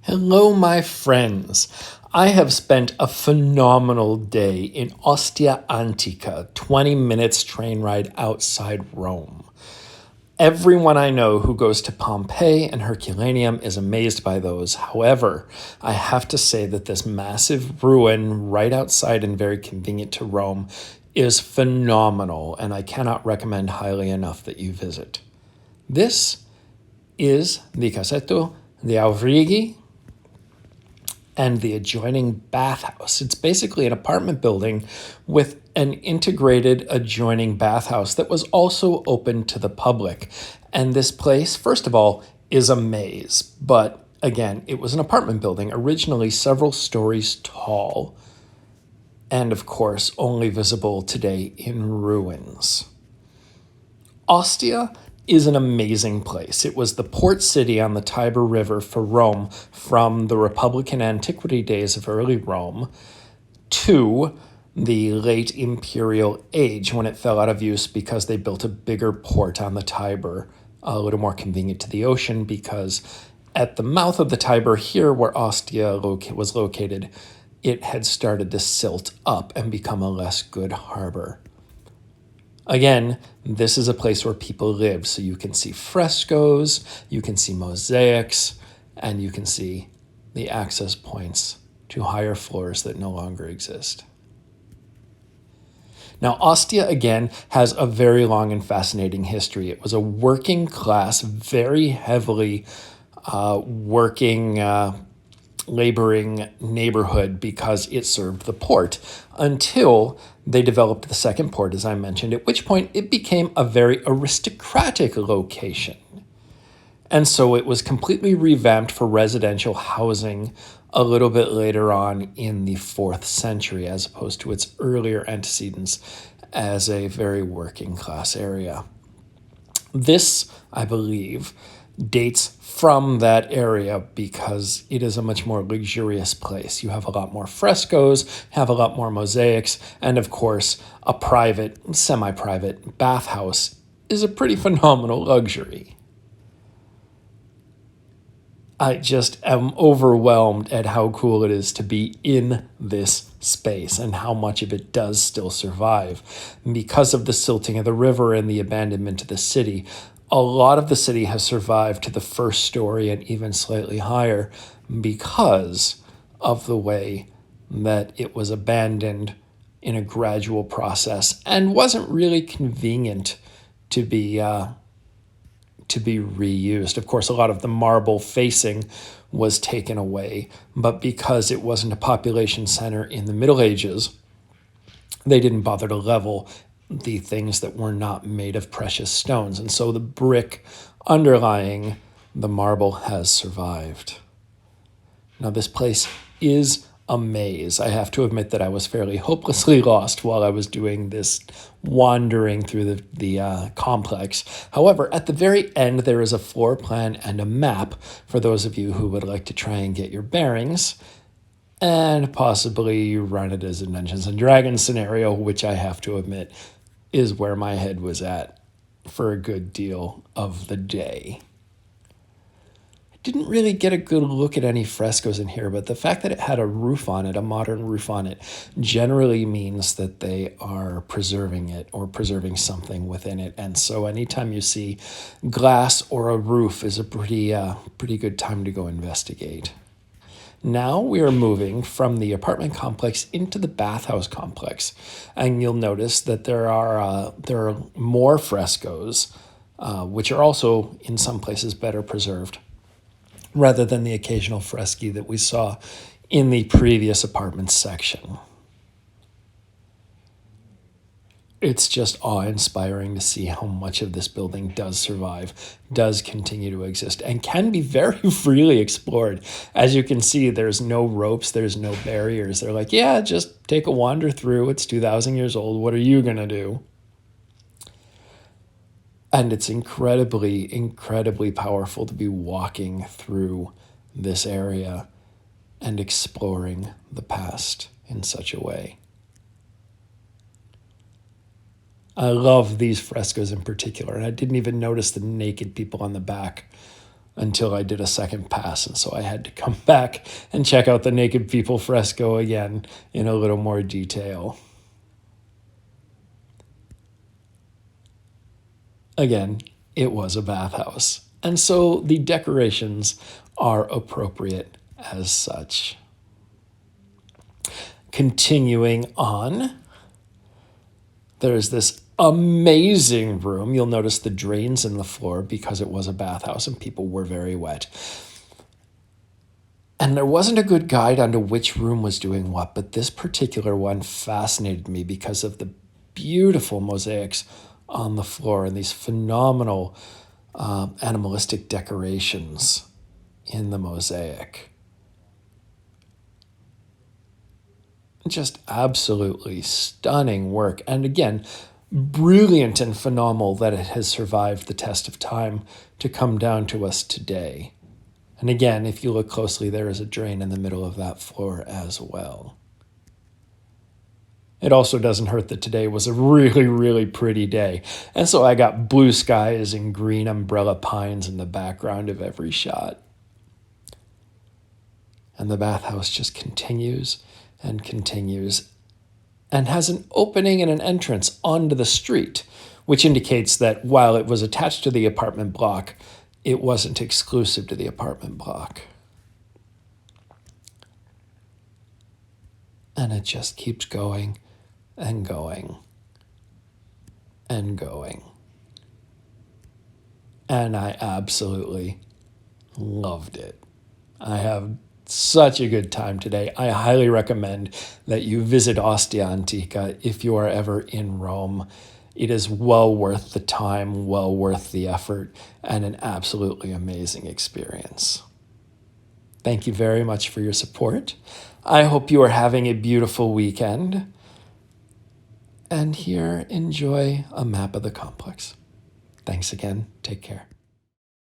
Hello, my friends. I have spent a phenomenal day in Ostia Antica, 20 minutes train ride outside Rome. Everyone I know who goes to Pompeii and Herculaneum is amazed by those. However, I have to say that this massive ruin right outside and very convenient to Rome is phenomenal, and I cannot recommend highly enough that you visit. This is the Casetto de Aurighi and the adjoining bathhouse. It's basically an apartment building with an integrated adjoining bathhouse that was also open to the public. And this place, first of all, is a maze. But again, it was an apartment building, originally several stories tall, and of course, only visible today in ruins. Ostia is an amazing place. It was the port city on the Tiber River for Rome from the Republican antiquity days of early Rome to the late imperial age when it fell out of use because they built a bigger port on the Tiber, a little more convenient to the ocean because at the mouth of the Tiber here where Ostia was located, it had started to silt up and become a less good harbor. Again, this is a place where people live, so you can see frescoes, you can see mosaics, and you can see the access points to higher floors that no longer exist. Now, Ostia, again, has a very long and fascinating history. It was a working class, very heavily laboring neighborhood because it served the port until they developed the second port, as I mentioned, at which point it became a very aristocratic location. And so it was completely revamped for residential housing a little bit later on in the 4th century, as opposed to its earlier antecedents as a very working class area. This, I believe, dates from that area because it is a much more luxurious place. You have a lot more frescoes, have a lot more mosaics, and of course, a private, semi-private bathhouse is a pretty phenomenal luxury. I just am overwhelmed at how cool it is to be in this space and how much of it does still survive. Because of the silting of the river and the abandonment of the city, a lot of the city has survived to the first story and even slightly higher because of the way that it was abandoned in a gradual process and wasn't really convenient to be reused. Of course, a lot of the marble facing was taken away, but because it wasn't a population center in the Middle Ages, they didn't bother to level the things that were not made of precious stones. And so the brick underlying the marble has survived. Now, this place is a maze. I have to admit that I was fairly hopelessly lost while I was doing this wandering through the complex. However, at the very end, there is a floor plan and a map for those of you who would like to try and get your bearings and possibly run it as a Dungeons & Dragons scenario, which I have to admit is where my head was at for a good deal of the day. I didn't really get a good look at any frescoes in here, but the fact that it had a roof on it, a modern roof on it, generally means that they are preserving it or preserving something within it. And so anytime you see glass or a roof is a pretty good time to go investigate. Now we are moving from the apartment complex into the bathhouse complex, and you'll notice that there are more frescoes, which are also in some places better preserved, rather than the occasional fresco that we saw in the previous apartments section. It's just awe-inspiring to see how much of this building does survive, does continue to exist, and can be very freely explored. As you can see, there's no ropes, there's no barriers. They're like, yeah, just take a wander through. It's 2,000 years old. What are you going to do? And it's incredibly, incredibly powerful to be walking through this area and exploring the past in such a way. I love these frescoes in particular, and I didn't even notice the naked people on the back until I did a second pass. And so I had to come back and check out the naked people fresco again in a little more detail. Again, it was a bathhouse. And so the decorations are appropriate as such. Continuing on, there's this amazing room. You'll notice the drains in the floor because it was a bathhouse and people were very wet. And there wasn't a good guide onto which room was doing what, but this particular one fascinated me because of the beautiful mosaics on the floor and these phenomenal animalistic decorations in the mosaic. Just absolutely stunning work. And again, brilliant and phenomenal that it has survived the test of time to come down to us today. And again, if you look closely, there is a drain in the middle of that floor as well. It also doesn't hurt that today was a really, really pretty day. And so I got blue skies and green umbrella pines in the background of every shot. And the bathhouse just continues and continues and has an opening and an entrance onto the street, which indicates that while it was attached to the apartment block, it wasn't exclusive to the apartment block. And it just keeps going and going and going. And I absolutely loved it. I have such a good time today. I highly recommend that you visit Ostia Antica if you are ever in Rome. It is well worth the time, well worth the effort, and an absolutely amazing experience. Thank you very much for your support. I hope you are having a beautiful weekend. And here, enjoy a map of the complex. Thanks again. Take care.